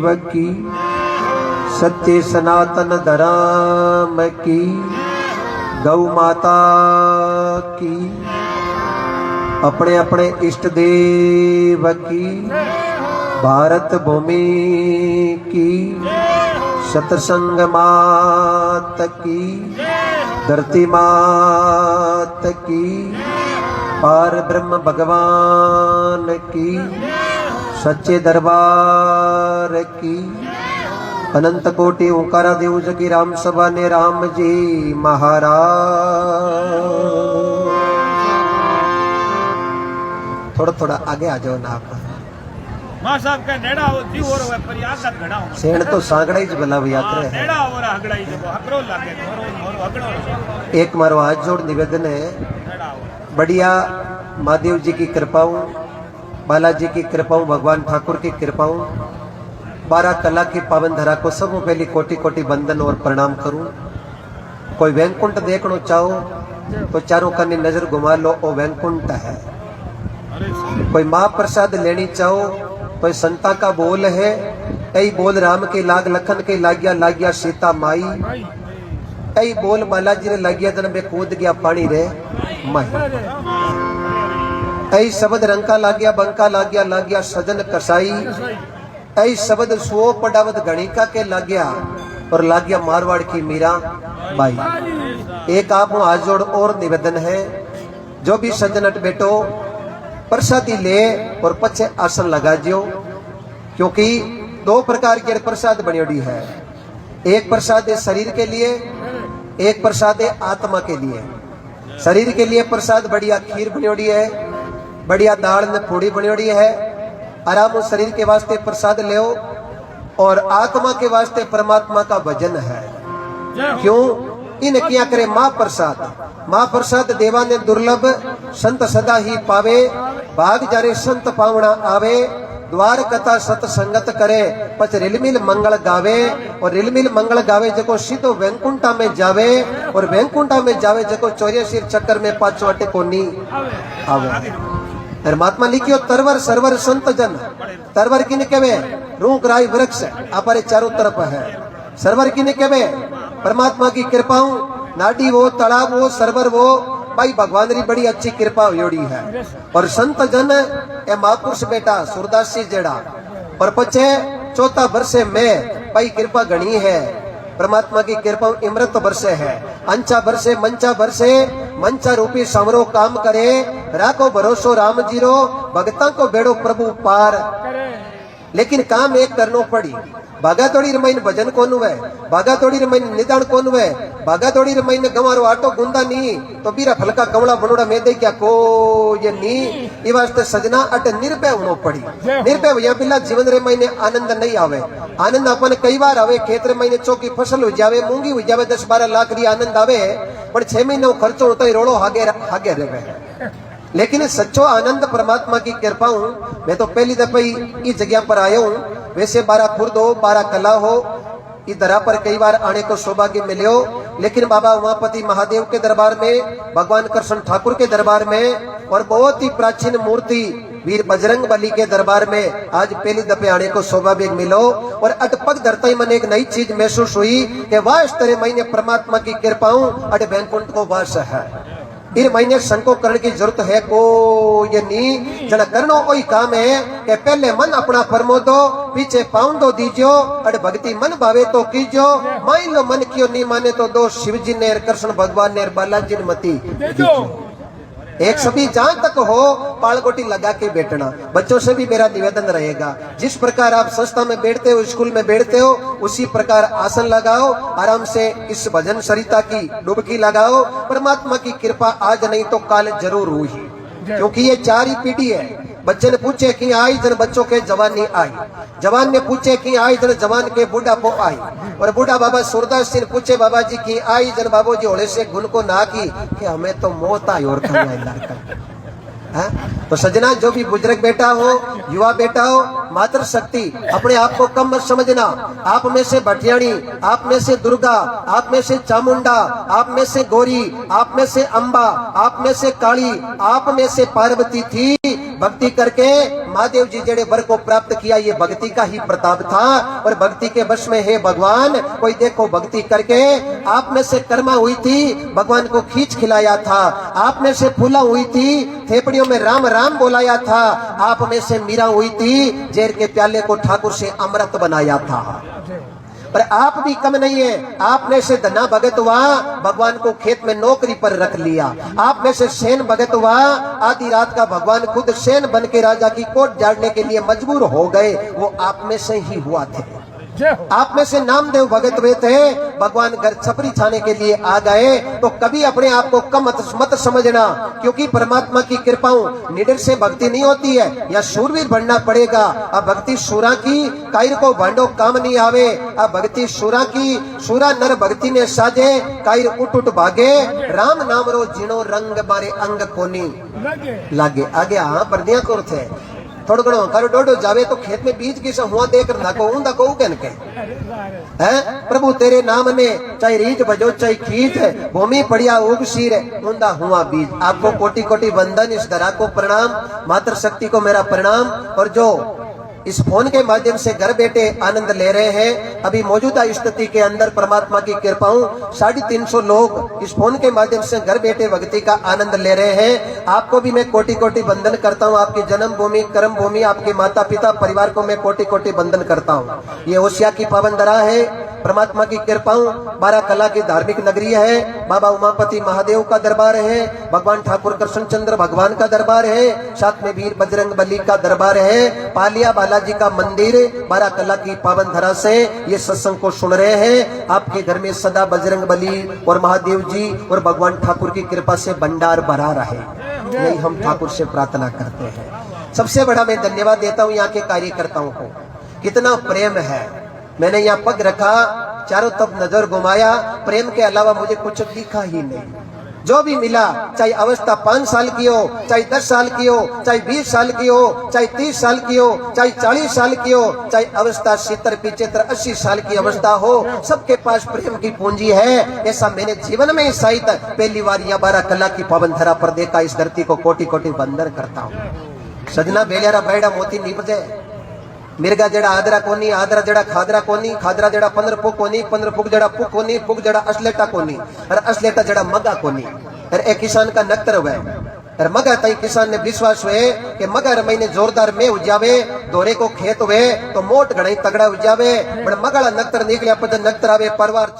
देव की, सच्चे सनातन धर्म की, गौ माता की, अपने अपने इष्ट देव की, भारत भूमि की, सतसंग मात की, धरती मात की, पार ब्रह्म भगवान की, सच्चे दरबार की, अनंत कोटि ओंकारा देव की राम सभा ने राम जी महाराज। थोड़ा थोड़ा आगे आ जाओ ना आप। मां साहब का नेड़ा हो जी और पर याद घड़ा हो सेण तो सांगड़ा ही बला यात्रा है। नेड़ा और हगड़ा ही जब हगड़ो लागे मोर हगड़ो। एक मारो हाथ जोड़ निवेदन है, बढ़िया महादेव जी की कृपाओं, बालाजी की कृपाओं, भगवान ठाकुर की कृपाओं, 12 कला की पावन धरा को सब पहली कोटि कोटि वंदन और प्रणाम करूं। कोई वैकुंठ देखना चाहो तो चारों कन्नी नजर घुमा लो, ओ वैकुंठ है। कोई महाप्रसाद लेनी चाहो तो संता का बोल है, कई बोल राम के लाग लखन के लाग्या लाग्या सीता माई, कई बोल बालाजी ने लाग्या जन में कूद गया पानी रे माई, कई शब्द रंका लाग्या बंका लाग्या लाग्या सजन कसाई, कई शब्द सो पडावत गणिका के लाग्या और लाग्या मारवाड़ की मीरा बाई। एक आप हाथ जोड़ और निवेदन है, जो भी सज्जनट बेटो प्रसादी ले और पछे आसन लगा जियो, क्योंकि 2 प्रकार के प्रसाद बनियोड़ी है। एक प्रसाद है शरीर के लिए, एक प्रसाद है आत्मा के लिए। शरीर के लिए प्रसाद बढ़िया खीर बनियोड़ी है, बढ़िया दाल में पूड़ी बनियोड़ी है, आराम शरीर के वास्ते प्रसाद ले, और आत्मा के वास्ते परमात्मा का भजन है। क्यों इन किया करे महाप्रसाद देवा ने दुर्लभ, संत सदा ही पावे, भाग जारे संत पावना आवे, द्वार कथा सतसंगत करे, पच रिलमिल मंगल गावे, और रिलमिल मंगल गावे जको सीधो वैकुंठा में जावे, और वैकुंठा में जावे जको 84 चक्कर में पाछो अटे कोनी आवे। महात्मा लिखियो तरवर सरवर संत जन, तरवर किने कहवे रूख राई वृक्ष आपरे चारों तरफ है, सरवर किने कहवे परमात्मा की कृपाओं, नाडी वो तालाब वो सरवर वो, भाई भगवान री बड़ी अच्छी कृपा होड़ी है। और संत जन ए महापुरुष बेटा सूरदास जी जेड़ा, और पछे चौथा वर्षे में भाई कृपा गणी है, परमात्मा की कृपा इमृत वर्षे है, अंचा वर्षे मंचा वर्षे, मंचा रूपी समरो काम करे, राखो भरोसो राम जीरो, भगता को बेड़ो प्रभु पार। लेकिन काम एक करनो पड़ी, भागा तोड़ी रमाइन भजन कोन हुए, भागा तोड़ी रमाइन निदान कोन हुए, भागा तोड़ी रमाइन गवारो आटो गुंदा नी तो बीरा फलका कमला बनोड़ा में दे क्या को ये नी, ये वास्ते सजना अट निर्भय होनो पड़ी। निर्भय भैया बिल्ला जीवन रे महीने आनंद नहीं आवे, आनंद अपन कई बार आवे, खेत रे महीने चौकी फसल हो जावे, मूंगी हो जावे, 10-12 लाख री आनंद आवे, पर 6 महीने खर्चो होता ही रोड़ो हागे रहे। लेकिन सच्चो आनंद परमात्मा की कृपा हूं। मैं तो पहली दफा इस जगह पर आया हूं, वैसे 12 खुर्द हो 12 कला हो, इस दरा पर कई बार आने को सौभाग्य मिले, लेकिन बाबा उमापति महादेव के दरबार में, भगवान कृष्ण ठाकुर के दरबार में, और बहुत ही प्राचीन मूर्ति वीर बजरंग बली के दरबार में आज पहली दफे आने को सौभाग्य मिलो। और अटपक धरता ही मन एक नई चीज महसूस हुई कि वास तेरे महीने परमात्मा की कृपाओं अट वैकुंठ को वास है। इन महीने संको करने की जरूरत है को ये नी, जना करनो कोई काम है कि पहले मन अपना फरमो दो, पीछे पाउं दो दीजो, अरे भक्ति मन भावे तो कीजो, मान लो मन क्यों नहीं माने तो दो, शिव जी ने कृष्ण भगवान ने बालाजी ने मती दीजो। एक सभी जहां तक हो पालगोटी लगा के बैठना। बच्चों से भी मेरा निवेदन रहेगा, जिस प्रकार आप संस्था में बैठते हो, स्कूल में बैठते हो, उसी प्रकार आसन लगाओ, आराम से इस भजन सरिता की डुबकी लगाओ। परमात्मा की कृपा आज नहीं तो काल जरूर हुई, क्योंकि ये 4 ही पीढ़ी है। बच्चे ने पूछे कि आई जन बच्चों के जवानी आई, जवान ने पूछे कि आई जन जवान के बूढ़ा पो आई, और बूढ़ा बाबा सूरदास सिंह पूछे बाबा जी की आई जन बाबू जी होले से गुन को ना की कि हमें तो मौत आई और तो सजना जो भी बुजुर्ग बेटा हो, युवा बेटा हो, मातृ शक्ति, अपने आप को कम मत समझना। आप में से भटियाणी, आप में से दुर्गा, आप में से चामुंडा, आप में से गौरी, आप में से अंबा, आप में से काली, आप में से पार्वती थी। भक्ति करके महादेव जी जेड़े वर को प्राप्त किया, ये भक्ति का ही प्रताप था। और भक्ति के वश में हे भगवान, कोई देखो भक्ति करके आप में से कर्मा हुई थी, भगवान को खींच खिलाया था। आप में से फूला हुई थी, थेपड़ियों में राम राम बोलाया था। आप में से मीरा हुई थी, जेर के प्याले को ठाकुर से अमृत बनाया था। पर आप भी कम नहीं है। आप में से धना भगत हुआ, भगवान को खेत में नौकरी पर रख लिया। आप में से सेन भगत हुआ, आधी रात का भगवान खुद सेन बन के राजा की कोट झाड़ने के लिए मजबूर हो गए। वो आप में से ही हुआ थे। आप में से नामदेव भगत हुए थे, भगवान घर छपरी छाने के लिए आ गए। तो कभी अपने आप को कम मत समझना, क्योंकि परमात्मा की कृपाओं निडर से भक्ति नहीं होती है, या शूरवीर बनना पड़ेगा। अब भक्ति सूरा की, कायर को भांडो काम नहीं आवे। अब भक्ति सूरा की, सूरा नर भक्ति ने साजे, कायर उठ उठ भागे। राम नाम रो जिनो रंग बारे अंग कोनी लागे। आगे हाँ पर्दियां को थे थोड़ा घणो करो डोडो जावे तो खेत में बीज किस हुआ देकर ना को ऊंदा को कहन के है। प्रभु तेरे नाम ने चाहे रीच बजो चाहे खींच, भूमि पड़िया उग शीर, ऊंदा हुआ बीज। आपको कोटि कोटि वंदन, इस धरा को प्रणाम, मातृ शक्ति को मेरा प्रणाम। और जो इस फोन के माध्यम से घर बैठे आनंद ले रहे हैं, अभी मौजूदा स्थिति के अंदर परमात्मा की कृपाओं 350 लोग इस फोन के माध्यम से घर बैठे भक्ति का आनंद ले रहे हैं। आपको भी मैं कोटि कोटि वंदन करता हूँ। आपकी जन्म भूमि, कर्म भूमि, आपके माता पिता परिवार को मैं कोटि कोटि वंदन करता हूँ। ये ओसिया की पावन धरा है, परमात्मा की कृपाओं 12 कला की धार्मिक नगरी है। बाबा उमापति महादेव का दरबार है, भगवान ठाकुर कृष्णचंद्र भगवान का दरबार है, साथ में वीर बजरंग बली का दरबार है, पालिया बालाजी का मंदिर। 12 कला की पावन धरा से ये सत्संग को सुन रहे हैं। आपके घर में सदा बजरंग बली और महादेव जी और भगवान ठाकुर की कृपा से भंडार भरा रहे, यही हम ठाकुर से प्रार्थना करते हैं। सबसे बड़ा मैं धन्यवाद देता हूँ यहाँ के कार्यकर्ताओं को, कितना प्रेम है। मैंने यहाँ पग रखा, चारों तरफ नजर घुमाया, प्रेम के अलावा मुझे कुछ दिखा ही नहीं। जो भी मिला, चाहे अवस्था 5 साल की हो, चाहे 10 साल की हो, चाहे 20 साल की हो, चाहे 30 साल की हो, चाहे 40 साल की हो, चाहे अवस्था 70, 75, 80 साल की अवस्था हो, सबके पास प्रेम की पूंजी है। ऐसा मैंने जीवन में शायद पहली बार यह 12 कला की पावन धरा पर देखा। इस धरती को कोटि कोटि वंदन करता हूँ। सजना बेलियारा बैड़ा मोती निपजे, मिर्गा जड़ा आदरा कोनी, आदरा जड़ा खादरा कोनी, खादरा जड़ा 15 पुक कोनी, 15 पुक जड़ा पुक कोनी, पुक जड़ा असलेटा कोनी, और असलेटा जड़ा मगा कोनी। और एक किसान का नक्तर हुआ, और मगा तई किसान ने विश्वास हुए कि मगर महीने जोरदार में उजावे, दोरे को खेत हुए तो मोट घड़ाई तगड़ा उजावे। बड़ा मगड़ा नक्तर निकलिया, पद नक्तर आवे परवार।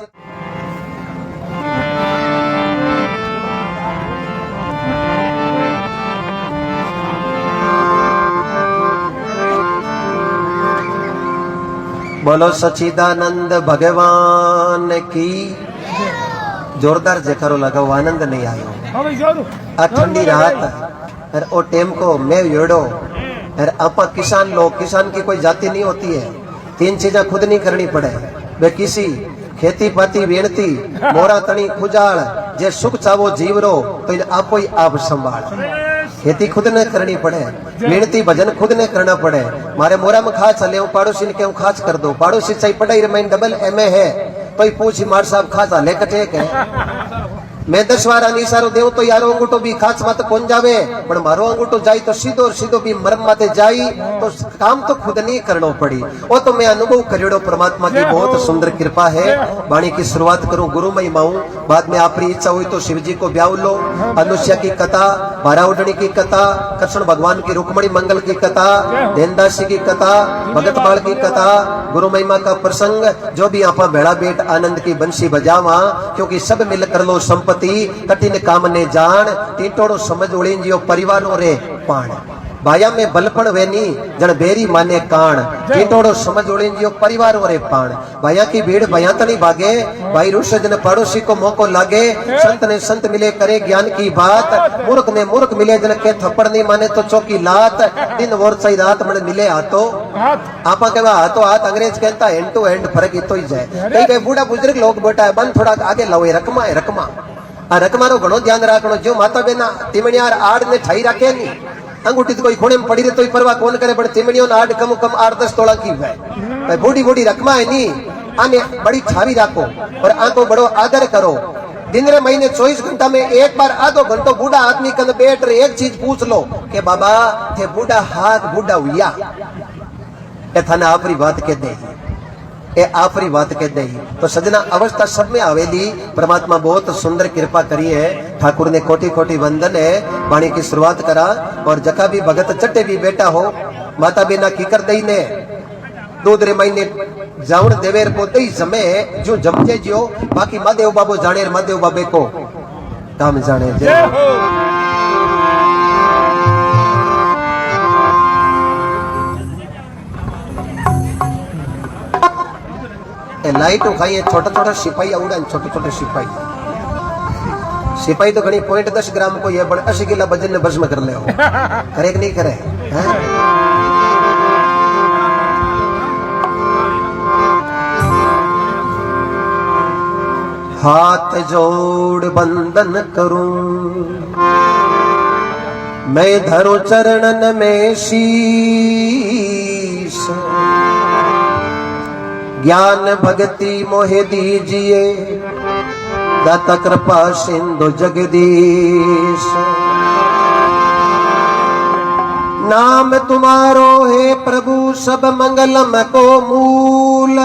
बोलो सच्चिदानंद भगवान की। जोरदार जयकारो लगाओ, आनंद नहीं आयो। आ ठंडी रात और ओ टेम को मैं योड़ो। और आपा किसान लोग, किसान की कोई जाति नहीं होती है, 3 चीजें खुद नहीं करनी पड़े। वे किसी खेती पाती वेणती मोरा तणी खुजाल, जे सुख चावो जीवरो तो इन आपो ही आप संभाल। खेती खुद ने करनी पड़े, मेहनती भजन खुद ने करना पड़े। मारे मोरा में खास चले, पड़ोसी ने क्यों खास कर दो। पड़ोसी चाहिए पढ़ाई रमाइन डबल MA है तो ही पूछ मार साहब खास हाले कटे है। मैं 10 बार निसारो देव तो यारो अंगूठो भी खास मत कौन जावे, पर मारो अंगूठो जाई तो सीधो और सीधो भी मरम माते जाई, तो काम तो खुद नहीं करना पड़ी। वो तो मैं अनुभव करियो, परमात्मा की बहुत सुंदर कृपा है। वाणी की शुरुआत करूं गुरु महिमाऊं, बाद में आपकी इच्छा हुई तो शिव जी को ब्याह लो। अनुष्या की कथा, बाराउडनी की कथा, कृष्ण भगवान की रुक्मणी मंगल की कथा, देनदासी की कथा, भगत बाल की कथा, गुरु महिमा का प्रसंग, जो भी आप भेड़ा बेट आनंद की बंसी बजावा, क्योंकि सब मिलकर लो संपत्ति। कठिन काम ने जान, टीटोड़ो समझ उड़ीजियो परिवारों रे पाण। भाया में बलपण वेनी जन बेरी माने कान, टीटोड़ो समझ उड़ीजियो परिवारों रे पाण। भाया की भीड़ भया तनी भागे, भाई रुष जन पड़ोसी को मौको लागे। संत ने संत मिले करे ज्ञान की बात, मूर्ख ने मूर्ख मिले जन के थप्पड़ नहीं माने तो चौकी लात। दिन वोर सही रात मन मिले हाथों आपा के हाथों हाथ, अंग्रेज कहता हैंड टू हैंड फर्क तो ही जाए। कई बूढ़ा बुजुर्ग लोग बेटा है बन थोड़ा आगे लाओ, रकमा है रकमा। आ रकमारो घणो ध्यान राखनो, जो माता बेना तिमणियार आड़ ने ठाई राखे नी अंगूठी तो कोई खूणे में पड़ी रहे तो परवाह कौन करे, बड़े चिमड़ियों ना 8-10 तोला की है भाई, बूढ़ी बूढ़ी रकमा है नी आने बड़ी छावी राखो और आंको बड़ो आदर करो। दिन रे महीने 24 घंटा में एक बार आधो घंटो बूढ़ा आदमी कन बैठ रहे एक चीज पूछ लो कि बाबा थे बूढ़ा हाथ बूढ़ा हुआ ए थाने आफरी बात कह दे, ए आफरी बात कह दे। तो सजना अवस्था सब में आवेली, परमात्मा बहुत सुंदर कृपा करी है। ठाकुर ने कोटि कोटि वंदन है। वाणी की शुरुआत करा और जका भी भगत चट्टे भी बेटा हो माता बिना की कर दई ने दूध रे महीने जावण देवेर पोते समय जो जमजे जियो, बाकी महादेव बाबू जाने महादेव बाबे को काम जाने। जय हो। लाइट उठाई छोटा छोटा सिपाही आउड़ा, छोटे छोटे सिपाही सिपाही तो घनी 0.10 ग्राम को ये 80 किलो वजन ने बस में कर ले हो करे कि नहीं करे है? हाथ जोड़ बंदन करूं मैं धरो चरणन में शीश, ज्ञान भक्ति मोहे दीजिए दाता कृपा सिंधु जगदीश। नाम तुम्हारो है प्रभु सब मंगलम को मूल,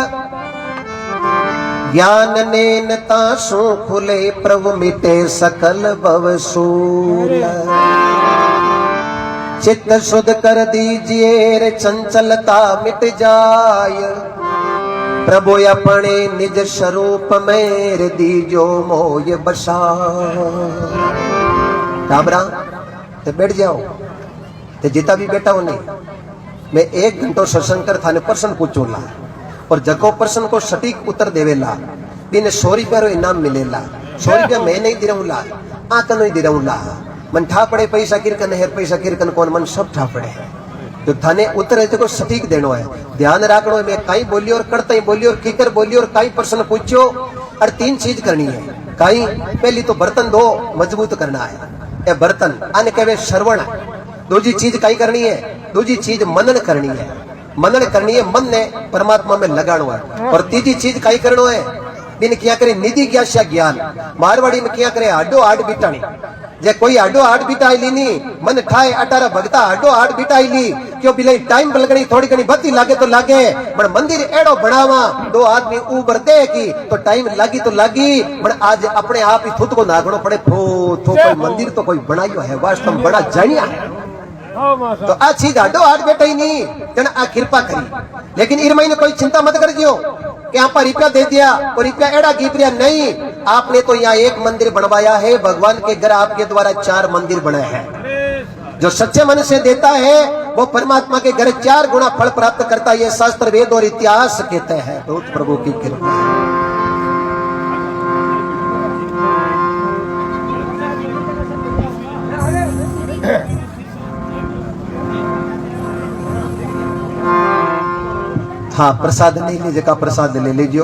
ज्ञान नेन तासु खुले प्रभु मिटे सकल भवसूल। चित्त शुद्ध कर दीजिए रे चंचलता मिट जाय, प्रभु अपने निज स्वरूप मेरे दीजो मोय बसा। टाबरा ते बैठ जाओ ते जिता भी बैठा हो नहीं, मैं 1 घंटो सत्संग कर थाने प्रश्न पूछूला और जको प्रश्न को सटीक उत्तर देवेला बिन 100 रुपया रो इनाम मिलेला। 100 रुपया मैं नहीं दे रहूंला आका नहीं दे रहूंला, मन ठा पड़े पैसा किरकन है पैसा किरकन कौन मन सब ठा पड़े। तो थाने उत्तर है को सटीक देनो है, ध्यान रखनो है। मैं कहीं बोली और करता ही बोली और कीकर बोली और कहीं प्रश्न पूछो और 3 चीज करनी है। कहीं पहली तो बर्तन धो मजबूत करना है, ये बर्तन अन्य कहे श्रवण। दूसरी चीज कहीं करनी है, दूसरी चीज मनन करनी है, मनन करनी है मन ने परमात्मा में लगानो है। और तीसरी चीज कहीं करनो है बिन क्या करे निधि क्या ज्ञान। मारवाड़ी में क्या करे हड्डो हाड बिटानी, जे कोई हड्डो हाड बिटाई ली नी मन ठाए 18 भगता हड्डो हाड बिटाई ली क्यों बिले टाइम लगनी थोड़ी घनी बत्ती लागे तो लागे, पर मंदिर एड़ो बनावा 2 आदमी ऊबर दे की तो टाइम लागी तो लागी, पर आज अपने आप ही खुद को नागणो पड़े थो कोई मंदिर तो कोई बनायो है वास्तव में बड़ा जानिया है। तो आ चीज हड्डो हाड बैठा ही नहीं जन आ कृपा करी। लेकिन इर महीने कोई चिंता मत कर जियो कि आप रुपया दे दिया और रुपया एड़ा गिपरिया नहीं। आपने तो यहाँ 1 मंदिर बनवाया है, भगवान के घर आपके द्वारा 4 मंदिर बने हैं। जो सच्चे मन से देता है वो परमात्मा के घर 4 गुना फल प्राप्त करता है, ये शास्त्र वेद और इतिहास कहते हैं। बहुत प्रभु की कृपा है। हाँ प्रसाद नहीं लीजिए का प्रसाद ले लीजिए।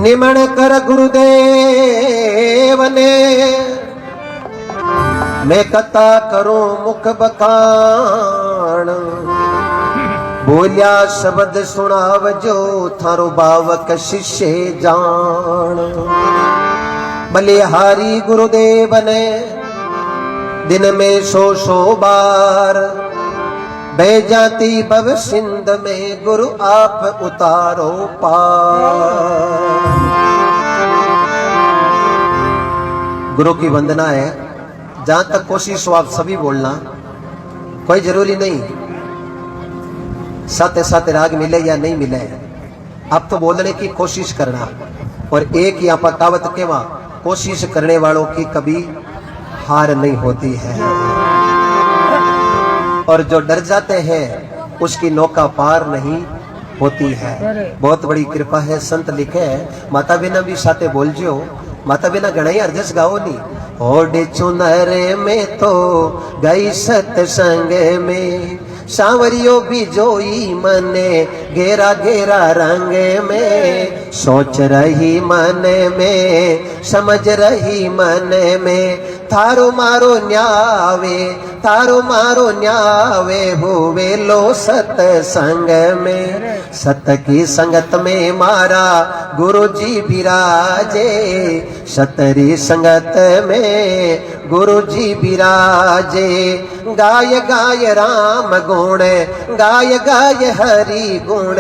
निमण कर गुरुदेव ने मैं कथा करूं मुख बखान, बोलिया शब्द सुनाव जो थारो बावक शिष्य जान। बलिहारी गुरुदेव ने दिन में 100 बार बह जाती भव सिंध में गुरु आप उतारो पार। गुरु की वंदना है। जहां तक कोशिश हो आप सभी बोलना, कोई जरूरी नहीं साथ साथ राग मिले या नहीं मिले, आप तो बोलने की कोशिश करना। और एक यहाँ पर कहावत केवा, कोशिश करने वालों की कभी हार नहीं होती है, और जो डर जाते हैं उसकी नौका पार नहीं होती है। बहुत बड़ी कृपा है। संत लिखे है माता बिना भी साथे बोल जो, माता बिना गणाई अर्जस गाओ नहीं। ओडे चुनरे में तो गई सत्संग में सांवरियो भी जोई मने घेरा घेरा रंग में, सोच रही मन में समझ रही मन में, थारो मारो न्यावे थारो मारो न्यावे हुए लो सतसंग में, सत की संगत में मारा गुरु जी विराजे, सतरी संगत में गुरु जी विराजे, गाय गाय राम गुण गाय गाय हरि गुण,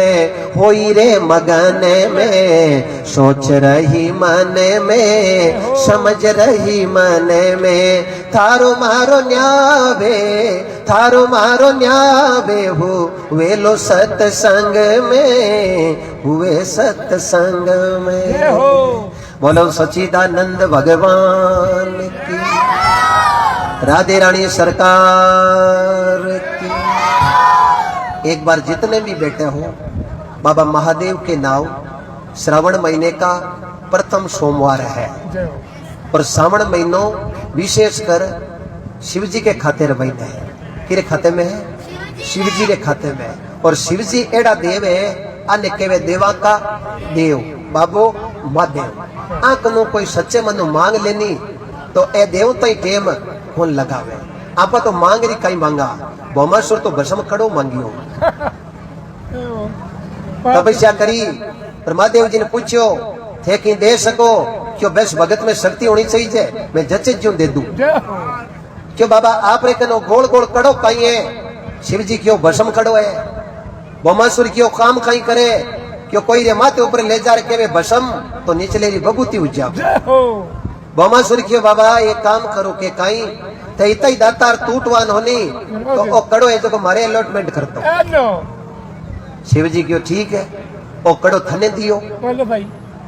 होई रे मगन में सोच रही मन में समझ रही मन में, थारो मारो न्यावे थारो मारो न्यावे हुए लो सत्संग में, हुए सत्संग में। बोलो सच्चिदानंद भगवान की, राधे रानी सरकार की। एक बार जितने भी बैठे हो, बाबा महादेव के नाम श्रावण महीने का प्रथम सोमवार है और श्रावण महीनों विशेषकर शिव जी के खाते महीना है। किरे खाते में है? शिव जी के खाते में। और शिव जी एड़ा देव है अन्य केवे देवा का देव बाबो महादेव। आंकनो कोई सच्चे मनु मांग लेनी तो ए देव तई टेम फोन लगावे। आप तो मांग रही कई मांगा, भौमासुर तो भस्म खड़ो मांगियो। तपस्या करी, महादेव जी ने पूछो थे कि दे सको क्यों? बस भगत में शक्ति होनी चाहिए, मैं जचे क्यों दे दूं? क्यों बाबा आप रे कनो गोल गोल कड़ो कहीं है, शिव जी क्यों भस्म खड़ो है? भौमासुर क्यों काम कहीं करे? क्यों कोई रे माथे ऊपर ले जा रखे वे भस्म तो नीचले री भभूति उज्जा। भौमासुर क्यों बाबा ये काम करो के कहीं ते इतना ही दातार टूटवान होनी तो ओ कड़ो है जो मारे अलॉटमेंट करतो। शिव जी क्यों ठीक है ओ कड़ो थने दियो।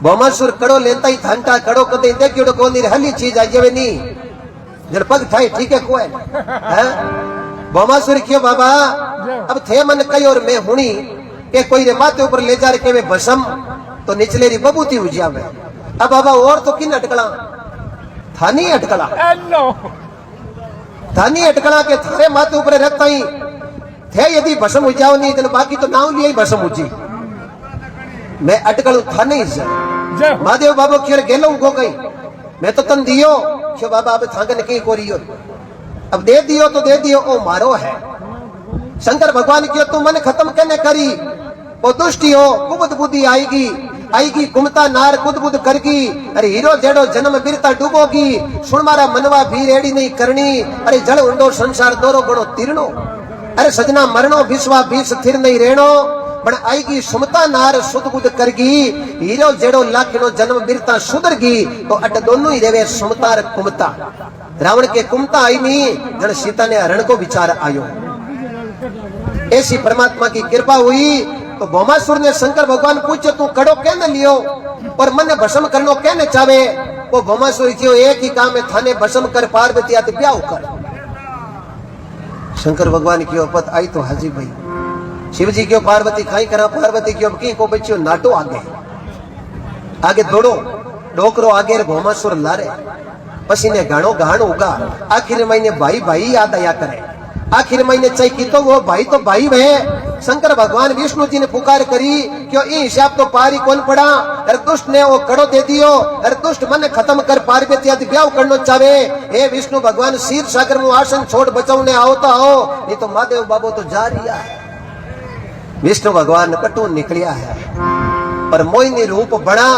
भौमासुर कड़ो लेता ही थांटा कड़ो कदे देखियो कोन नी हली चीज आज वे नी जड़ पग थाई ठीक है कोई हैं। भौमासुर क्यों बाबा अब थे मन कई और मैं हुनी के कोई रे माथे ऊपर ले जा के वे भस्म तो निचले री बबूती उजावे। अब बाबा और तो किन अटकला थानी अटकला थानी अटकला के थारे माथे ऊपर रखता ही थे यदि भस्म उजाओ नहीं तो बाकी तो नाव लिए भस्म उजी। मैं अटकलू था नहीं सर। महादेव बाबू क्यों गेलो गो गई मैं तो तन दियो क्यों बाबा अब थांगन की कोरियो अब दे दियो तो दे दियो ओ मारो है। शंकर भगवान क्यों तू मन खत्म कहने करी ओ दुष्टि हो कुबुद बुद्धि आएगी आएगी कुमता नार कुद बुद करगी। अरे हीरो जेड़ो जन्म बिरता डूबोगी सुन मारा मनवा भी रेडी नहीं करनी। अरे जल उंडो संसार दोरो गणो तीरनो। अरे सजना मरणो विश्वा भी स्थिर नहीं रहनो पण आएगी सुमता नार सुध बुद करगी। हीरो जेड़ो लाखनो जन्म बिरता सुधरगी तो अट दोनों ही रेवे सुमता और कुमता। रावण के कुमता आई नहीं जन सीता ने हरण को विचार आयो। ऐसी परमात्मा की कृपा हुई तो भौमासुर ने शंकर भगवान पूछे तू कड़ो कहने लियो और मन भस्म करनो कहने चावे। वो भौमासुर क्यों एक ही काम है थाने भस्म कर पार्वती आते ब्याह कर। शंकर भगवान की पत आई तो हाजी भाई शिव जी क्यों पार्वती खाई करा पार्वती क्यों की को बच्चो नाटो आगे आगे दौड़ो डोकरो आगे भौमासुर लारे पसी ने गाणो गाण उगा। आखिर महीने भाई भाई याद आया करे। आखिर महीने चाहिए की तो वो भाई है। शंकर भगवान विष्णु जी ने पुकार करी क्यों ई हिसाब तो पारी कौन पड़ा। अरे दुष्ट ने वो कड़ो दे दियो। अरे दुष्ट मन खत्म कर पार्वती आदि ब्याह करनो चाहे। हे विष्णु भगवान क्षीर सागर में आसन छोड़ बचावने आओ तो आओ नहीं तो महादेव बाबू तो जा रिया है। विष्णु भगवान कटू निकलिया है पर मोहिनी रूप बना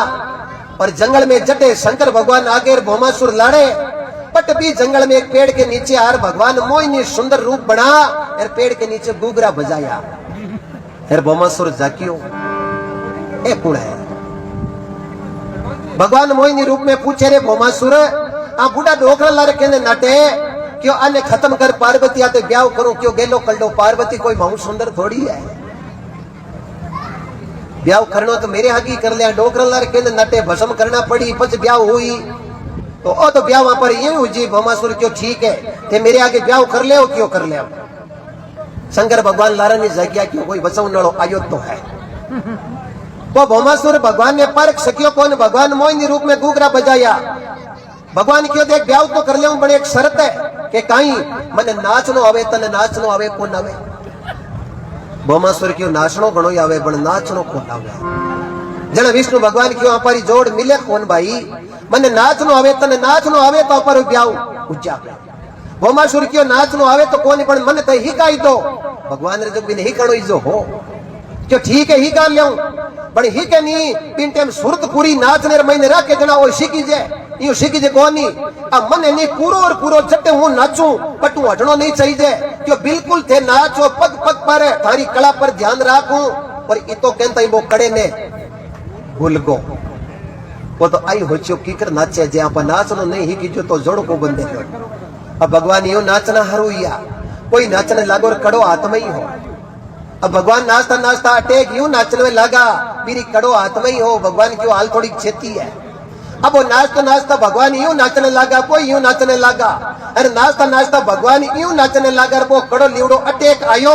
और जंगल में जटे शंकर भगवान आगे भौमासुर लाड़े। पट भी जंगल में एक पेड़ के नीचे आर भगवान मोहिनी सुंदर रूप बना और पेड़ के नीचे गुगरा बजाया। फिर भौमासुर जाकियो ए कुण है। भगवान मोहिनी रूप में पूछे रे भौमासुर आ बूढ़ा डोकरा लारे कहने नाटे क्यों आने खत्म कर पार्वती आते ब्याह करूं क्यों गेलो कल्डो पार्वती कोई बहुत सुंदर थोड़ी है। ब्याह करनो तो मेरे हाकी कर लिया। डोकरा लारे कहने नाटे भस्म करना पड़ी पच ब्याह हुई तो ओ तो ब्याह वहां पर ये हुई। भौमासुर क्यों ठीक है ते मेरे आगे ब्याह कर ले क्यों कर ले। शंकर भगवान लारा ने जग्या क्यों कोई बसवनड़ो आयो तो है। तो भौमासुर भगवान ने परख सकियो कौन। भगवान मोहिनी रूप में गुगरा बजाया। भगवान क्यों देख ब्याह तो कर ले बड़े एक शर्त है कि कहीं मन नाचनो आवे तन नाचनो आवे कौन आवे। भौमासुर क्यों नाचनो घणो आवे पण नाचनो कोन आवे। जने विष्णु भगवान क्यों अपारी जोड़ मिले कोन भाई, मने नाचनो आवे तने नाचनो आवे तो अपारो ब्याव उज्जा। भौमासुर क्यों नाचनो आवे तो कोनी पण मने ते हिकाई दो। भगवान रे जो बिन हिकाणो इजो हो क्यों ठीक है हिका ल्याऊं पण हिके नी बिन टाइम सुरत पूरी नाचने रे महीने राखे जना ओ सीखी जे यो सीखी जे कोनी। आ मने नी पूरो और पूरो जटे हूं नाचूं पटू हटनो नहीं चाहिए क्यों बिल्कुल थे नाचो पग पग पर थारी कला पर ध्यान राखूं। पर ई तो कहता ही वो कड़े ने भूल गो वो तो आई होचियो कीकर नाचे जे आप नाचनो नहीं ही कीजो तो जोड़ को बंदे लो। अब भगवान यो नाचना हरुइया कोई नाचने लागो और कड़ो हाथ में ही हो। अब भगवान नाचता नाचता अटेक यूं नाचने में लगा मेरी कड़ो हाथ में ही हो। भगवान की हाल थोड़ी छेती है। अब वो नाचता नाचता भगवान यूं नाचने लगा कोई यूं नाचने लगा अरे नाचता नाचता भगवान यूं नाचने लगा वो कड़ो लीवड़ो अटेक आयो।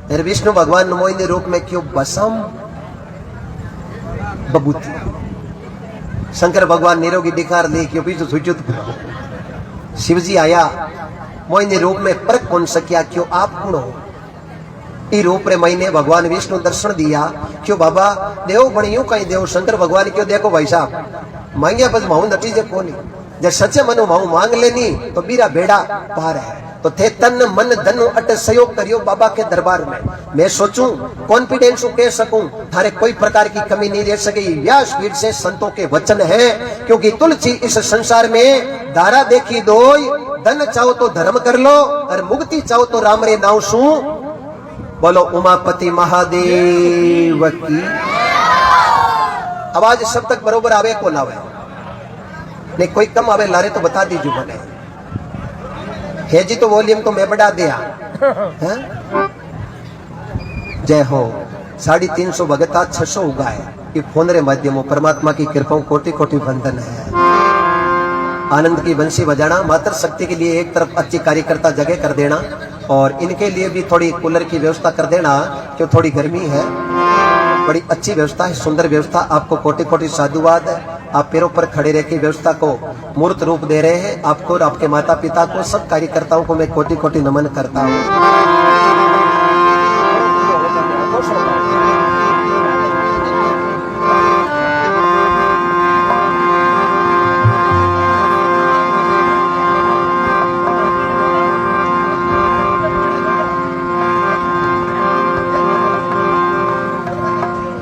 अरे विष्णु भगवान मोहिनी रूप में क्यों बसम बबूती। शंकर भगवान निरोगी दिखार ले क्यों पीछे सुचुत। शिवजी आया मोहिनी रूप में पर कौन सकिया क्यों आप कौन हो। ई रूप रे महीने भगवान विष्णु दर्शन दिया क्यों बाबा देव बणियो कहीं देव। शंकर भगवान क्यों देखो भाई साहब मांगिया बस माऊ नटी जे कोनी जब सच्चे मनु माऊ मांग लेनी तो बीरा बेड़ा पार है। तो थे तन मन धन अट सहयोग करियो बाबा के दरबार में। मैं सोचूं कॉन्फिडेंस कह सकूं थारे कोई प्रकार की कमी नहीं रह सकेगी। व्यासपीठ से संतों के वचन है क्योंकि तुलसी इस संसार में धारा देखी दोई। धन चाहो तो धर्म कर लो और मुक्ति चाहो तो राम रे नाव सू। बोलो उमापति महादेव की। आवाज सब तक बरोबर आवे को ना आवे नहीं कोई कम आवे लारे तो बता दीजिए मैंने है जी तो वॉल्यूम तो मैं बढ़ा दिया है? जय हो 350 भगता 600 उगाए ये फोन रे माध्यमों परमात्मा की कृपा कोटि कोटि वंदन है। आनंद की बंसी बजाना मात्र शक्ति के लिए एक तरफ अच्छी कार्यकर्ता जगह कर देना और इनके लिए भी थोड़ी कूलर की व्यवस्था कर देना क्यों थोड़ी गर्मी है। बड़ी अच्छी व्यवस्था है सुंदर व्यवस्था आपको कोटि कोटि साधुवाद है। आप पैरों पर खड़े रह के व्यवस्था को मूर्त रूप दे रहे हैं। आपको और आपके माता पिता को सब कार्यकर्ताओं को मैं कोटि कोटि नमन करता हूँ।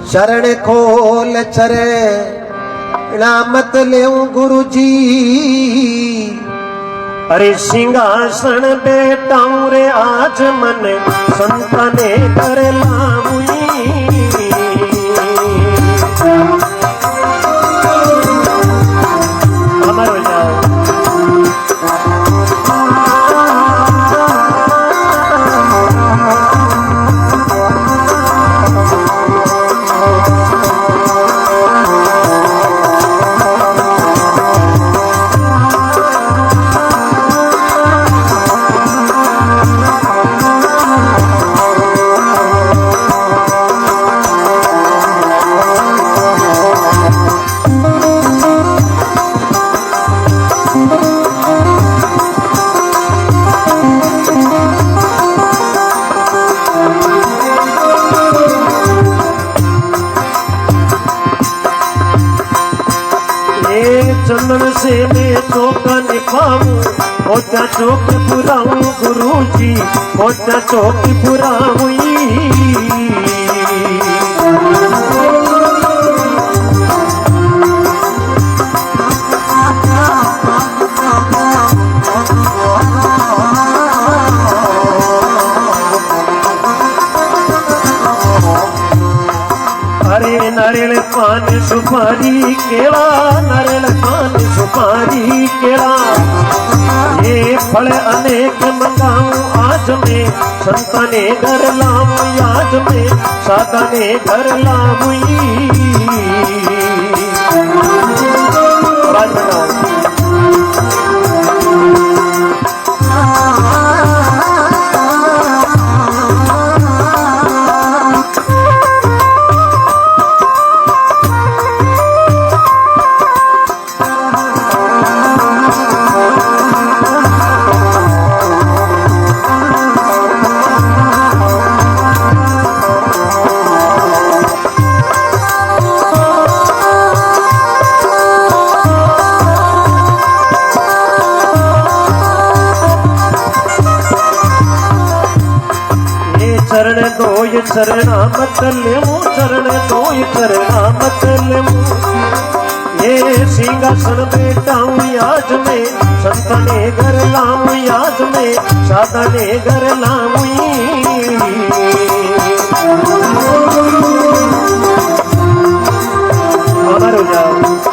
चरण खोल चरे मत ले गुरु जी। अरे सिंहासन बेटाऊं रे आज मन संतने कर लाऊं। अमर हो जाओ। चंदन से मैं चौका निभाऊं मोचा चौक पुराऊं गुरु जी मोचा चौक पुराऊं। अरे नारियल पान सुपारी केला नारियल पान सुपारी केला ये फल अनेक मंगाऊं आज मैं संताने घर लाऊं आज मैं साताने घर लाऊं। बात बताओ चरण दोय चरणा मत लेमू चरण दोय चरणा मत लेमू ये सिंहासन बैठाऊं याज में संतने घर लाऊं याज में साधने घर लाऊं अमर हो जाओ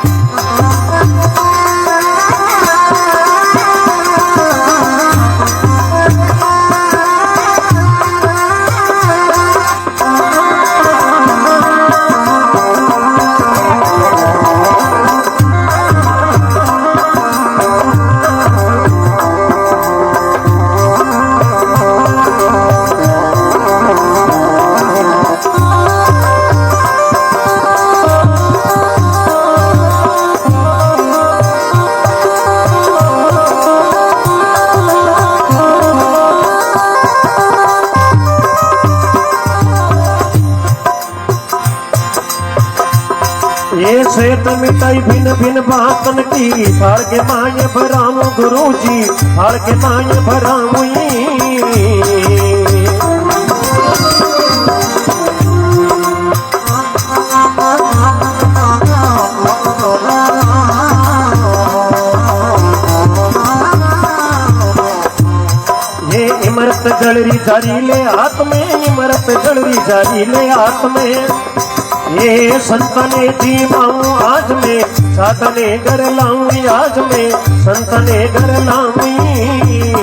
ये श्वेत मिटाई भिन्न भिन्न बातन की फाड़ के माय भराऊं गुरु जी फाड़ के माय भराऊं ये इमरत जलरी जारी ले हाथ में इमरत जलरी जारी ले हाथ में ये संतने जीवाऊं आज में साधने घर लाऊं आज में संतने घर लाऊं